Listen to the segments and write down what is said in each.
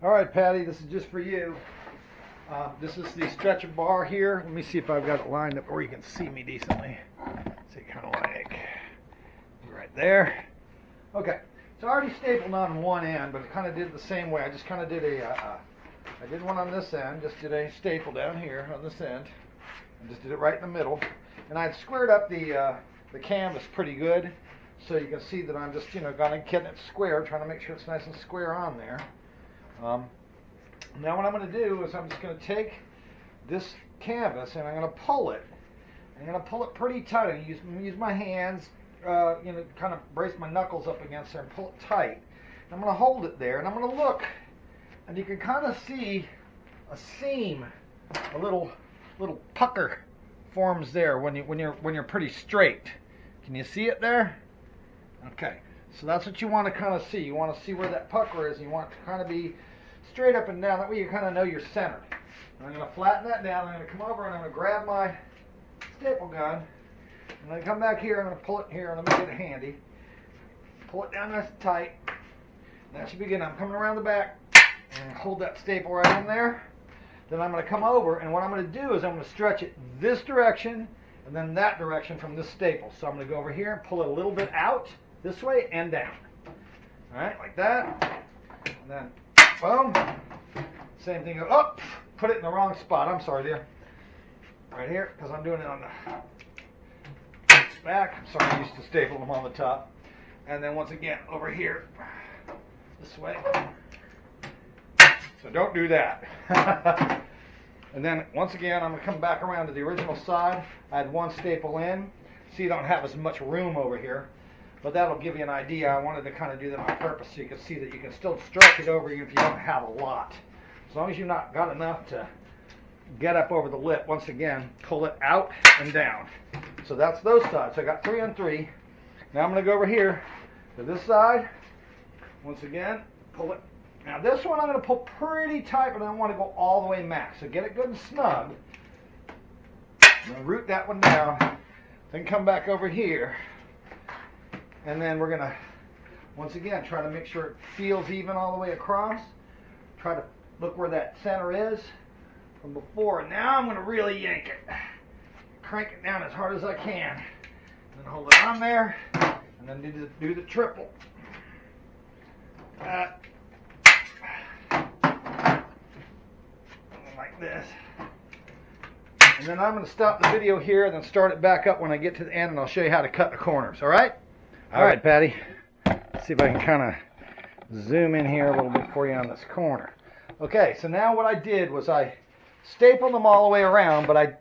All right, Patty, this is just for you. This is the stretcher bar here. Let me see if I've got it lined up where you can see me decently. See, kind of like right there. Okay, so I already stapled on one end, but it kind of did the same way. I just kind of did I did one on this end, just did a staple down here on this end, and just did it right in the middle. And I'd squared up the canvas pretty good, so you can see that I'm just, kind of getting it square, trying to make sure it's nice and square on there. Now what I'm going to do is I'm just going to take this canvas and I'm going to pull it. I'm going to pull it pretty tight. I use my hands, kind of brace my knuckles up against there and pull it tight. And I'm going to hold it there and I'm going to look, and you can kind of see a seam, a little pucker forms there when you're pretty straight. Can you see it there? Okay, so that's what you want to kind of see. You want to see where that pucker is, and you want it to kind of be straight up and down. That way you kind of know you're centered. And I'm going to flatten that down. I'm going to come over and I'm going to grab my staple gun. And then come back here. I'm going to pull it here, and I'm going to get it handy. Pull it down nice and tight. And that should be good. I'm coming around the back and hold that staple right in there. Then I'm going to come over, and what I'm going to do is I'm going to stretch it this direction and then that direction from this staple. So I'm going to go over here and pull it a little bit out this way and down. All right, like that. And then boom. Same thing. Oh, put it in the wrong spot. I'm sorry, dear. Right here, because I'm doing it on the back. I'm sorry, I used to staple them on the top. And then once again, over here, this way. So don't do that. And then once again, I'm going to come back around to the original side. I had one staple in. See, you don't have as much room over here. But that'll give you an idea. I wanted to kind of do that on purpose so you can see that you can still stretch it over even if you don't have a lot. As long as you've not got enough to get up over the lip, once again, pull it out and down. So that's those sides. So I got 3 on 3. Now I'm going to go over here to this side. Once again, pull it. Now this one I'm going to pull pretty tight, but I don't want to go all the way max. So get it good and snug. I'm going to root that one down. Then come back over here. And then we're going to, once again, try to make sure it feels even all the way across. Try to look where that center is from before. And now I'm going to really yank it. Crank it down as hard as I can. And then hold it on there. And then do the triple. Like this. And then I'm going to stop the video here and then start it back up when I get to the end, and I'll show you how to cut the corners. All right? All right, Patty. Let's see if I can kind of zoom in here a little bit for you on this corner. Okay, so now what I did was I stapled them all the way around, but I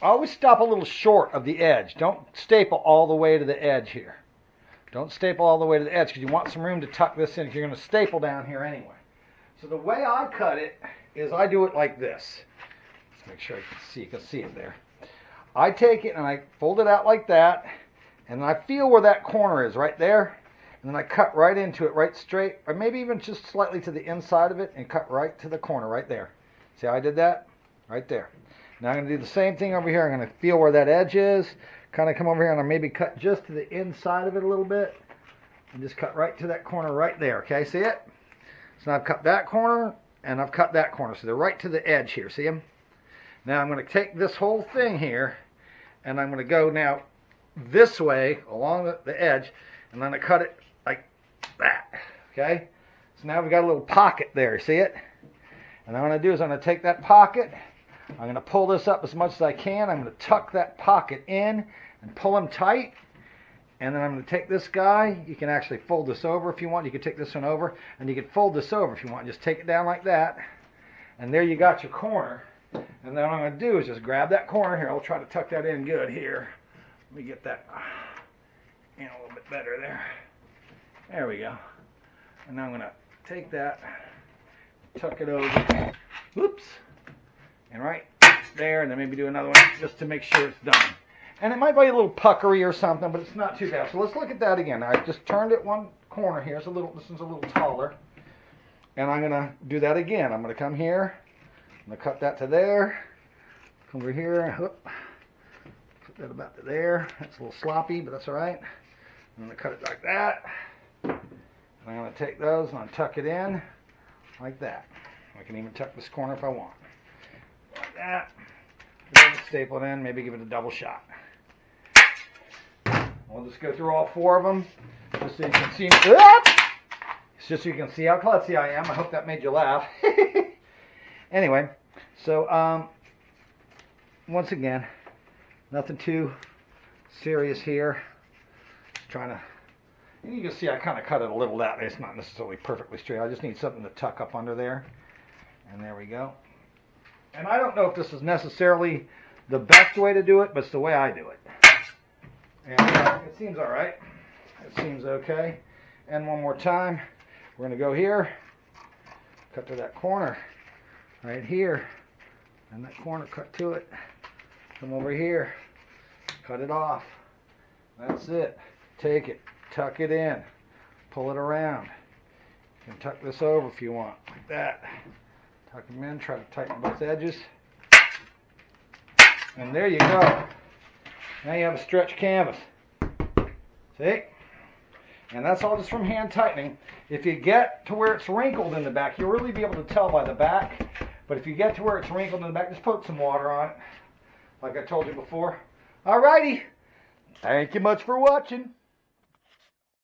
always stop a little short of the edge. Don't staple all the way to the edge here. Don't staple all the way to the edge because you want some room to tuck this in if you're going to staple down here anyway. So the way I cut it is I do it like this. Let's make sure you can see it there. I take it and I fold it out like that. And I feel where that corner is right there, and then I cut right into it, right straight, or maybe even just slightly to the inside of it, and cut right to the corner right there. See how I did that? Right there. Now I'm going to do the same thing over here. I'm going to feel where that edge is, kind of come over here, and I'll maybe cut just to the inside of it a little bit, and just cut right to that corner right there. Okay, see it? So now I've cut that corner, and I've cut that corner, so they're right to the edge here. See them? Now I'm going to take this whole thing here, and I'm going to go now this way along the edge, and then I cut it like that. Okay, so now we've got a little pocket there. See it? And what I'm going to do is I'm going to take that pocket, I'm going to pull this up as much as I can, I'm going to tuck that pocket in and pull him tight, and then I'm going to take this guy. You can actually fold this over if you want. You can take this one over, and you can fold this over if you want. Just take it down like that, and there you got your corner. And then what I'm going to do is just grab that corner here. I'll try to tuck that in good here. Let me get that in a little bit better there. There we go. And now I'm going to take that, tuck it over. Whoops. And right there, and then maybe do another one just to make sure it's done. And it might be a little puckery or something, but it's not too bad. So let's look at that again. I just turned it one corner here. This one's a little taller. And I'm going to do that again. I'm going to come here. I'm going to cut that to there. Come over here. Whoop. Put that about to there. That's a little sloppy, but that's all right. I'm going to cut it like that. And I'm going to take those and I'll tuck it in like that. I can even tuck this corner if I want. Like that. Staple it in, maybe give it a double shot. We'll just go through all 4 of them, just so you can see. It's just so you can see how klutzy I am. I hope that made you laugh. Anyway, so once again, nothing too serious here. Just trying to. And you can see I kind of cut it a little that way. It's not necessarily perfectly straight. I just need something to tuck up under there. And there we go. And I don't know if this is necessarily the best way to do it, but it's the way I do it. And it seems all right. It seems okay. And one more time, we're going to go here, cut to that corner right here, and that corner, cut to it. Come over here, cut it off. That's it. Take it, tuck it in, pull it around. You can tuck this over if you want, like that. Tuck them in, try to tighten both edges. And there you go. Now you have a stretch canvas. See? And that's all just from hand tightening. If you get to where it's wrinkled in the back, you'll really be able to tell by the back. But if you get to where it's wrinkled in the back, just put some water on it, like I told you before. Alrighty. Thank you much for watching.